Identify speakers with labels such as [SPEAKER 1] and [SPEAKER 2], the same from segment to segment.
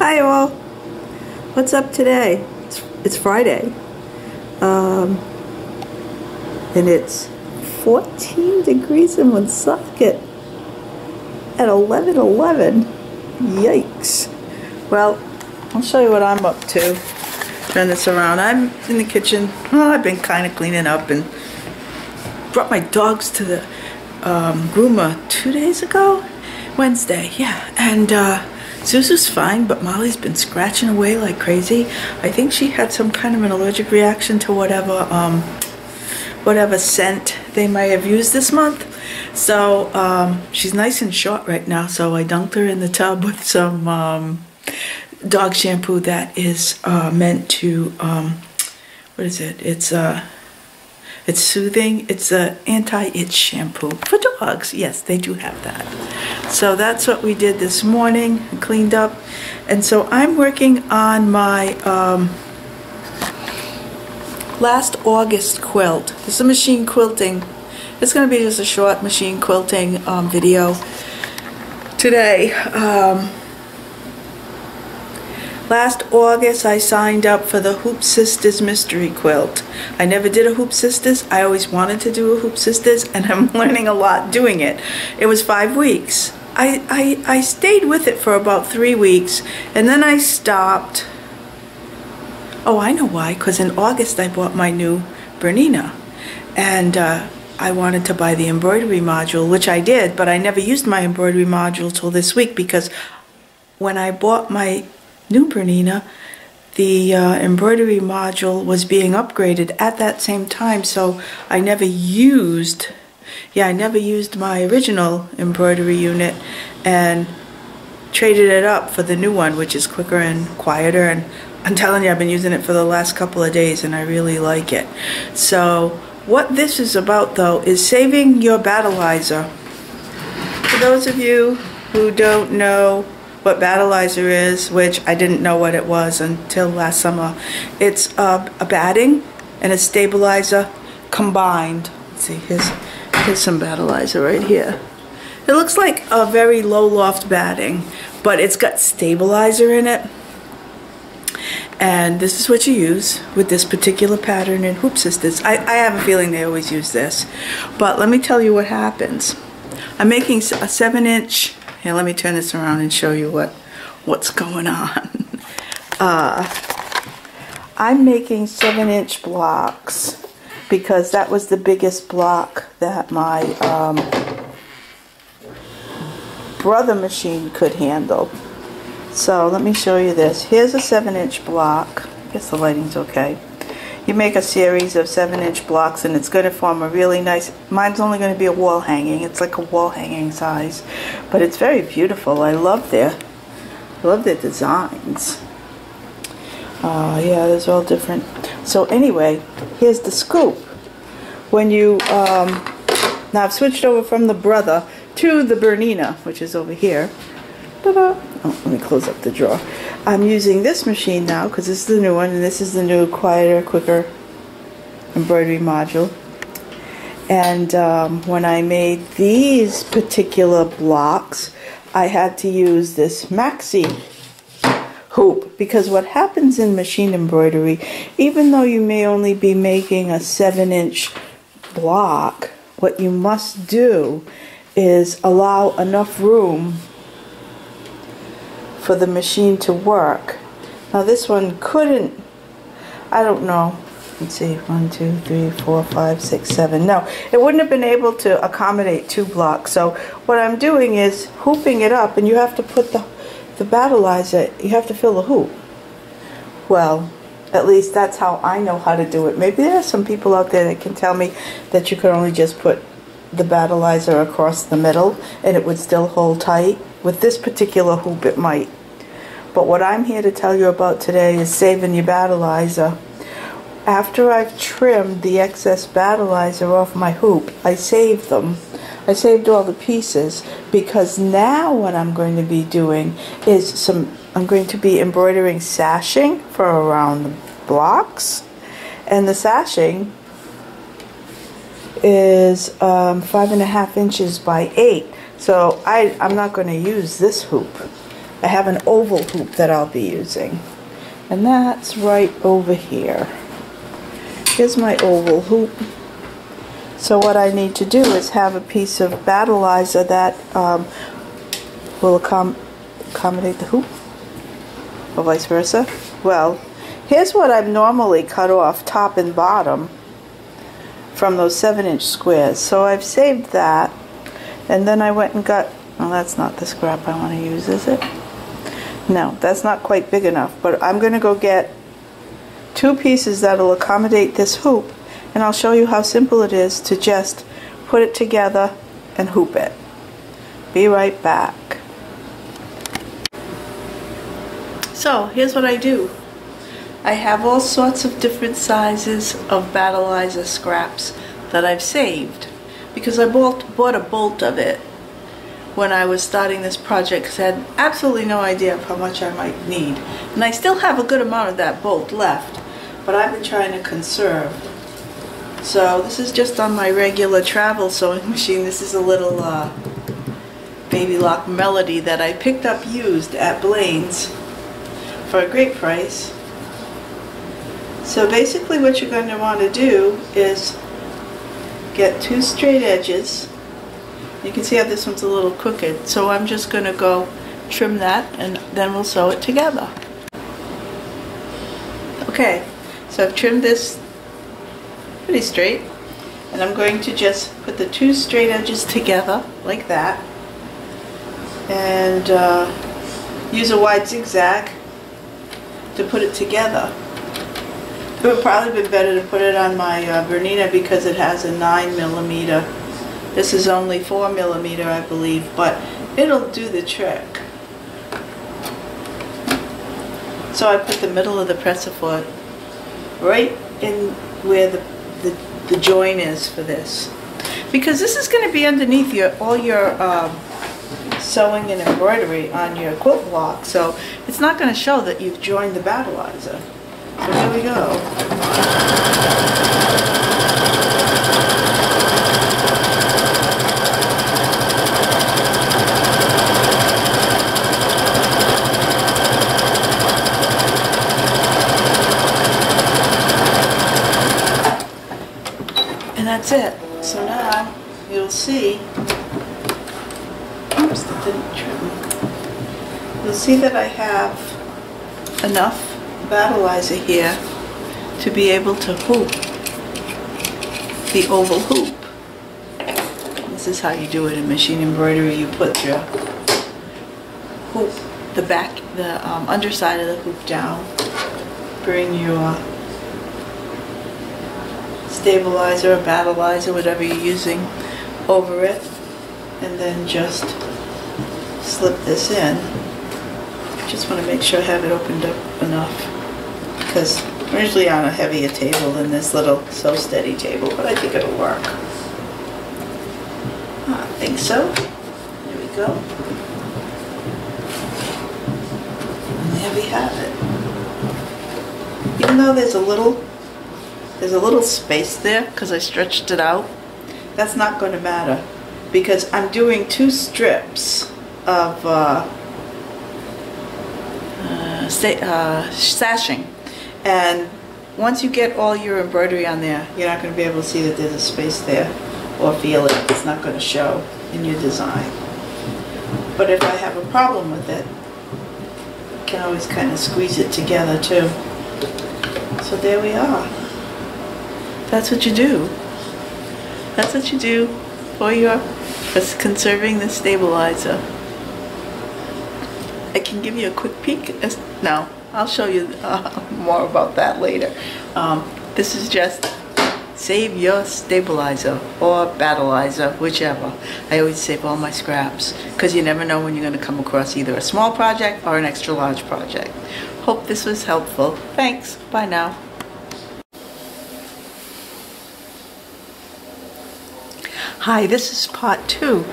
[SPEAKER 1] Hi all. What's up today? It's Friday. And it's 14 degrees in Woonsocket at 11:11. Yikes. Well, I'll show you what I'm up to. Turn this around. I'm in the kitchen. Well, I've been kind of cleaning up and brought my dogs to the groomer 2 days ago. Wednesday, yeah. And Zuzu's fine, but Molly's been scratching away like crazy. I think she had some kind of an allergic reaction to whatever scent they may have used this month. So she's nice and short right now, so I dunked her in the tub with some dog shampoo that is meant to, what is it? It's soothing. It's an anti-itch shampoo for dogs. Yes, they do have that. So that's what we did this morning. I cleaned up. And so I'm working on my last August quilt. This is a machine quilting. It's going to be just a short machine quilting video today. Last August, I signed up for the Hoop Sisters Mystery Quilt. I never did a Hoop Sisters. I always wanted to do a Hoop Sisters, and I'm learning a lot doing it. It was 5 weeks. I stayed with it for about 3 weeks, and then I stopped. Oh, I know why, because in August I bought my new Bernina, and I wanted to buy the embroidery module, which I did, but I never used my embroidery module till this week, because when I bought my new Bernina, the embroidery module was being upgraded at that same time, so I never used my original embroidery unit and traded it up for the new one, which is quicker and quieter, and I'm telling you, I've been using it for the last couple of days and I really like it. So what this is about, though, is saving your battleizer. For those of you who don't know what battleizer is, which I didn't know what it was until last summer, it's a batting and a stabilizer combined. Let's see, here's some battleizer right here. It looks like a very low loft batting, but it's got stabilizer in it. And this is what you use with this particular pattern in Hoop Sisters. I have a feeling they always use this. But let me tell you what happens. I'm making a 7-inch. Here, let me turn this around and show you what's going on. I'm making 7-inch blocks because that was the biggest block that my brother machine could handle. So let me show you this. Here's a 7-inch block. I guess the lighting's okay. You make a series of 7-inch blocks and it's going to form a really nice, mine's only going to be a wall hanging. It's like a wall hanging size, but it's very beautiful. I love their designs. Yeah, those are all different. So anyway, here's the scoop. When you, now I've switched over from the brother to the Bernina, which is over here. Ta-da! Oh, let me close up the drawer. I'm using this machine now because this is the new one, and this is the new, quieter, quicker embroidery module. And when I made these particular blocks, I had to use this maxi hoop, because what happens in machine embroidery, even though you may only be making a 7-inch block, what you must do is allow enough room for the machine to work. Now this one couldn't, I don't know, let's see, 1, 2, 3, 4, 5, 6, 7. No, it wouldn't have been able to accommodate 2 blocks. So what I'm doing is hooping it up, and you have to put the battleizer, you have to fill the hoop. Well, at least that's how I know how to do it. Maybe there are some people out there that can tell me that you could only just put the battleizer across the middle and it would still hold tight. With this particular hoop it might. But what I'm here to tell you about today is saving your battleizer. After I've trimmed the excess battleizer off my hoop, I saved them. I saved all the pieces, because now what I'm going to be doing is I'm going to be embroidering sashing for around the blocks, and the sashing is 5.5 inches by 8. So I'm not going to use this hoop. I have an oval hoop that I'll be using. And that's right over here. Here's my oval hoop. So what I need to do is have a piece of battleizer that will accommodate the hoop, or vice versa. Well, here's what I've normally cut off top and bottom from those 7-inch squares. So I've saved that, and then I went and got, well, that's not the scrap I want to use, is it? No, that's not quite big enough, but I'm going to go get 2 pieces that'll accommodate this hoop, and I'll show you how simple it is to just put it together and hoop it. Be right back. So here's what I do. I have all sorts of different sizes of battleizer scraps that I've saved, because I bought a bolt of it when I was starting this project, because I had absolutely no idea of how much I might need. And I still have a good amount of that bolt left, but I've been trying to conserve. So this is just on my regular travel sewing machine. This is a little Baby Lock Melody that I picked up used at Blaine's for a great price. So basically what you're going to want to do is get 2 straight edges. You can see how this one's a little crooked, so I'm just going to go trim that and then we'll sew it together. Okay, so I've trimmed this pretty straight, and I'm going to just put the 2 straight edges together like that, and use a wide zigzag to put it together. It would probably be better to put it on my Bernina because it has a 9mm. This is only 4mm, I believe, but it'll do the trick. So I put the middle of the press-a-foot right in where the join is for this, because this is going to be underneath all your sewing and embroidery on your quilt block, so it's not going to show that you've joined the battleizer. So here we go. And that's it. So now you'll see, oops, that didn't trim. You'll see that I have enough battleizer here to be able to hoop the oval hoop. This is how you do it in machine embroidery. You put your hoop, the underside of the hoop down, bring your stabilizer or battleizer, whatever you're using, over it, and then just slip this in. Just want to make sure I have it opened up enough, because I'm usually on a heavier table than this little Sew Steady table, but I think it'll work. I think so. There we go. And there we have it. Even though there's a little space there because I stretched it out, that's not going to matter, because I'm doing 2 strips of sashing, and once you get all your embroidery on there, you're not going to be able to see that there's a space there, or feel it. It's not going to show in your design. But if I have a problem with it, I can always kind of squeeze it together too. So there we are. That's what you do. That's what you do for conserving the stabilizer. I can give you a quick peek. No, I'll show you more about that later. This is just save your stabilizer or battleizer, whichever. I always save all my scraps because you never know when you're going to come across either a small project or an extra large project. Hope this was helpful. Thanks. Bye now. Hi, this is part 2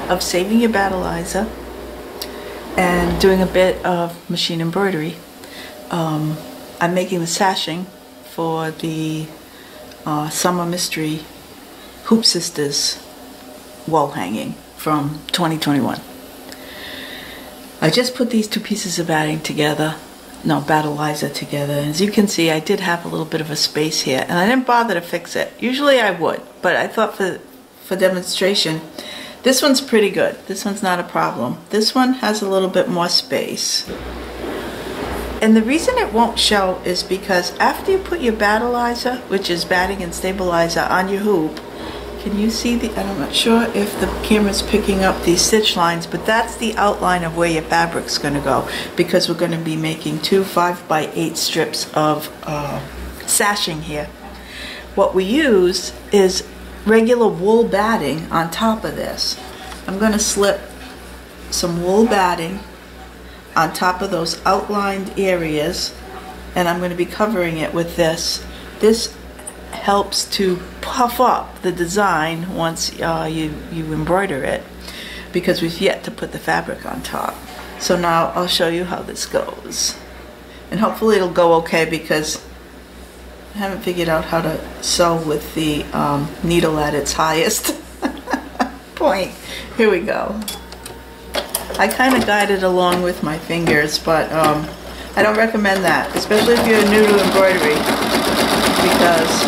[SPEAKER 1] of saving your battleizer and doing a bit of machine embroidery. I'm making the sashing for the Summer Mystery Hoop Sisters wall hanging from 2021. I just put these two pieces of batting together. No, Battleizer together. As you can see, I did have a little bit of a space here, and I didn't bother to fix it. Usually I would, but I thought for demonstration, this one's pretty good. This one's not a problem. This one has a little bit more space. And the reason it won't show is because after you put your Battleizer, which is batting and stabilizer, on your hoop, can you see the, I'm not sure if the camera's picking up these stitch lines, but that's the outline of where your fabric's going to go, because we're going to be making two 5x8 strips of sashing here. What we use is regular wool batting on top of this. I'm going to slip some wool batting on top of those outlined areas, and I'm going to be covering it with this. This helps to puff up the design once you embroider it, because we've yet to put the fabric on top. So now I'll show you how this goes, and hopefully it'll go okay, because I haven't figured out how to sew with the needle at its highest point. Here we go. I kind of guide it along with my fingers, but I don't recommend that, especially if you're new to embroidery, because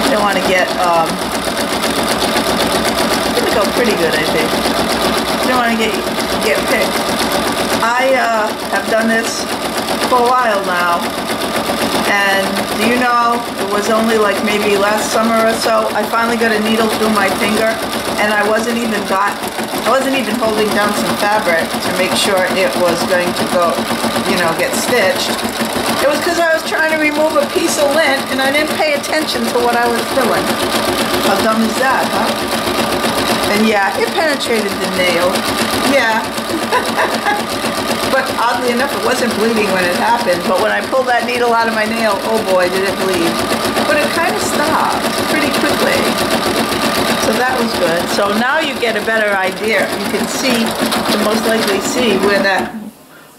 [SPEAKER 1] you don't want to get, it's going to go pretty good, I think. You don't want to get picked. I have done this for a while now, and do you know, it was only like maybe last summer or so, I finally got a needle through my finger, and I wasn't even holding down some fabric to make sure it was going to go, you know, get stitched. It was because I was trying to remove a piece of lint and I didn't pay attention to what I was doing. How dumb is that, huh? And yeah, it penetrated the nail. Yeah. But oddly enough, it wasn't bleeding when it happened. But when I pulled that needle out of my nail, oh boy, did it bleed. But it kind of stopped pretty quickly. So that was good. So now you get a better idea. You can see, you most likely see where that,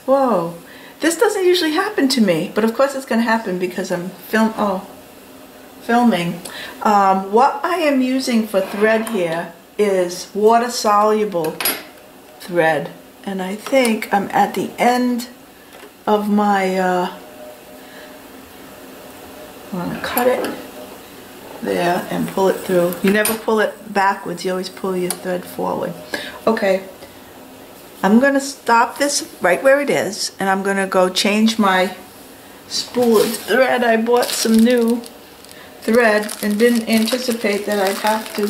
[SPEAKER 1] whoa. This doesn't usually happen to me, but of course it's going to happen because I'm filming. What I am using for thread here is water-soluble thread, and I think I'm at the end of my, I want to cut it there and pull it through. You never pull it backwards, you always pull your thread forward. Okay. I'm going to stop this right where it is, and I'm going to go change my spool of thread. I bought some new thread and didn't anticipate that I'd have to.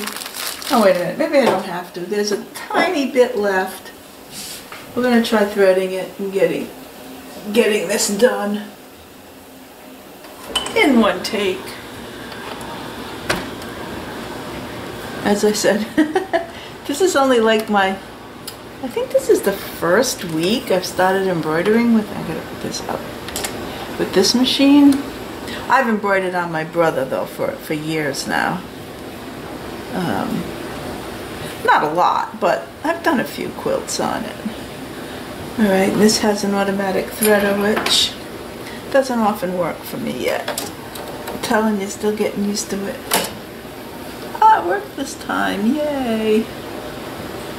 [SPEAKER 1] Oh, wait a minute. Maybe I don't have to. There's a tiny bit left. We're going to try threading it and getting this done in one take. As I said, this is only like I think this is the first week I've started embroidering with, I gotta put this up, with this machine. I've embroidered on my brother though for years now. Not a lot, but I've done a few quilts on it. Alright, this has an automatic threader, which doesn't often work for me yet. I'm telling you, still getting used to it. Ah, it worked this time, yay!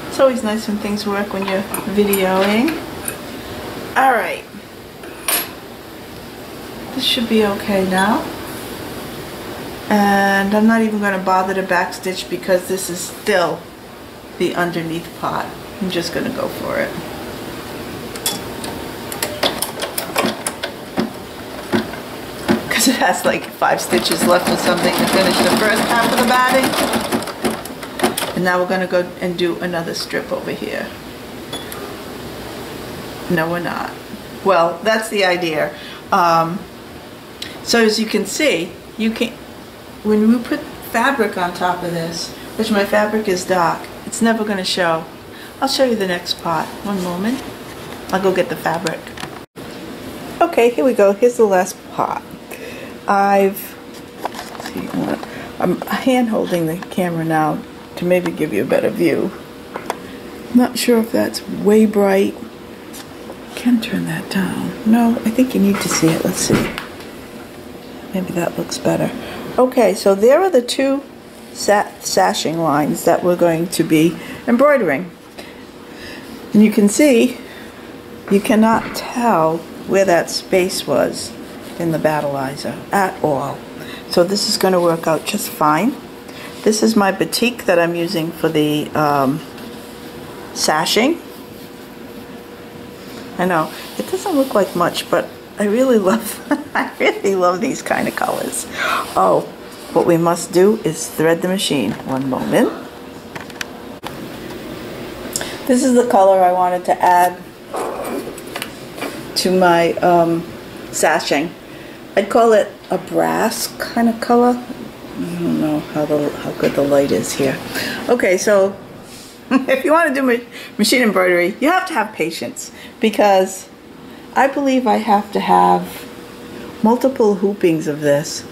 [SPEAKER 1] It's always nice when things work when you're videoing. Alright. This should be okay now. And I'm not even going to bother to backstitch because this is still the underneath part. I'm just going to go for it. Because it has like 5 stitches left or something to finish the first half of the batting. And now we're going to go and do another strip over here. No, we're not. Well, that's the idea. So as you can see, when we put fabric on top of this, which my fabric is dark, it's never going to show. I'll show you the next part. One moment. I'll go get the fabric. Okay, here we go. Here's the last part. I'm hand holding the camera now to maybe give you a better view. I'm not sure if that's way bright. Can turn that down. No, I think you need to see it. Let's see. Maybe that looks better. Okay, so there are the two sashing lines that we're going to be embroidering. And you can see, you cannot tell where that space was in the Battleizer at all. So this is going to work out just fine. This is my batik that I'm using for the sashing. I know, it doesn't look like much, but I really love, I really love these kind of colors. Oh, what we must do is thread the machine. One moment. This is the color I wanted to add to my sashing. I'd call it a brass kind of color. I don't know how good the light is here. Okay, so if you want to do machine embroidery, you have to have patience, because I believe I have to have multiple hoopings of this.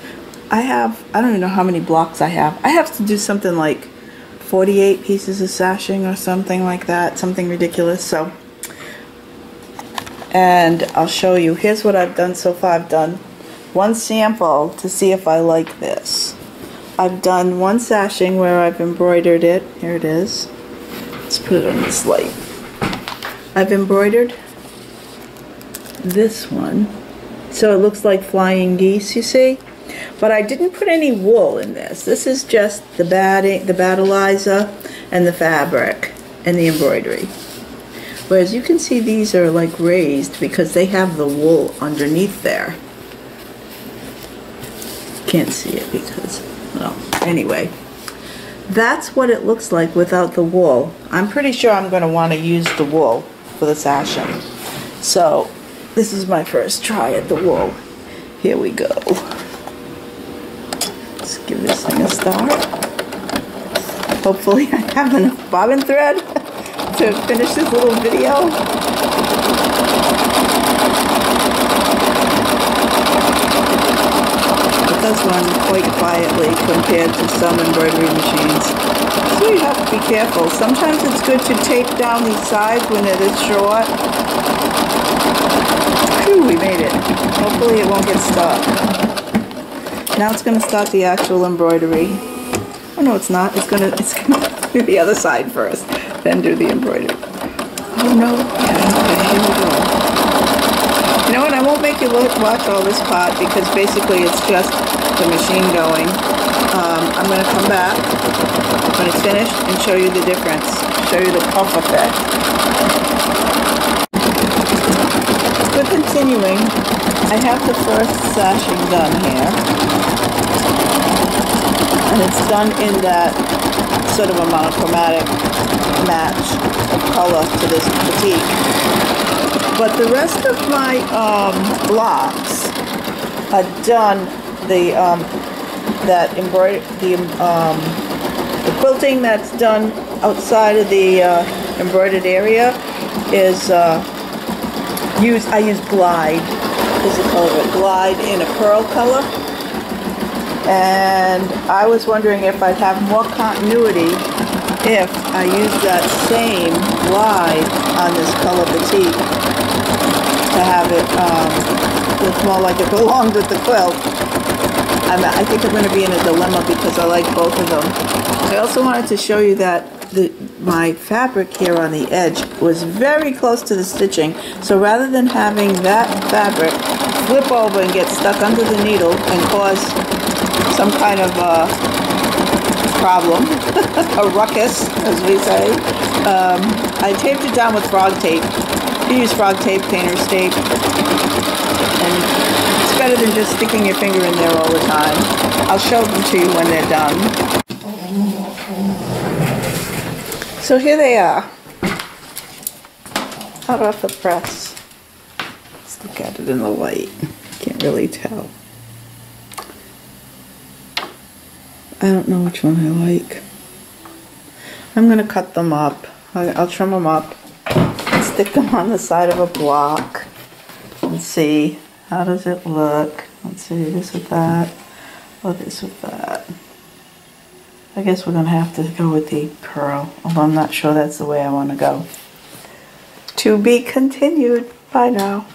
[SPEAKER 1] I don't even know how many blocks I have. I have to do something like 48 pieces of sashing or something like that, something ridiculous. So, and I'll show you. Here's what I've done so far. I've done one sample to see if I like this. I've done one sashing where I've embroidered it. Here it is. Let's put it on this light. I've embroidered this one, so it looks like flying geese, you see? But I didn't put any wool in this. This is just the batting, the Battleizer, and the fabric, and the embroidery. Whereas you can see these are like raised because they have the wool underneath there. Can't see it because, well, anyway. That's what it looks like without the wool. I'm pretty sure I'm going to want to use the wool for the sashing. So, this is my first try at the wool. Here we go. Let's give this thing a start. Hopefully I have enough bobbin thread to finish this little video. It does run quite quietly compared to some embroidery machines. So you have to be careful. Sometimes it's good to tape down these sides when it is short. Whew, we made it. Hopefully it won't get stuck. Now it's going to start the actual embroidery. Oh no, it's not. It's gonna do the other side first, then do the embroidery. Oh no. Yeah, okay, here we go. You know what? I won't make you watch all this part because basically it's just the machine going. I'm going to come back when it's finished and show you the difference. Show you the puff effect. We're continuing. I have the first sashing done here. And it's done in that sort of a monochromatic match of color to this batik. But the rest of my blocks are done. The quilting that's done outside of the embroidered area is I use Glide. Is the color of it? Glide in a pearl color. And I was wondering if I'd have more continuity if I used that same Glide on this color batik to have it look more like it belonged with the quilt. I think I'm going to be in a dilemma because I like both of them. I also wanted to show you that my fabric here on the edge was very close to the stitching. So rather than having that fabric flip over and get stuck under the needle and cause some kind of problem, a ruckus, as we say, I taped it down with frog tape. You use frog tape, painter's tape, and it's better than just sticking your finger in there all the time. I'll show them to you when they're done. So here they are, hot off the press. Let's look at it in the light. Can't really tell. I don't know which one I like. I'm going to cut them up. I'll trim them up and stick them on the side of a block and see how does it look. Let's see, this with that, or this with that. I guess we're going to have to go with the pearl, although I'm not sure that's the way I want to go. To be continued. Bye now.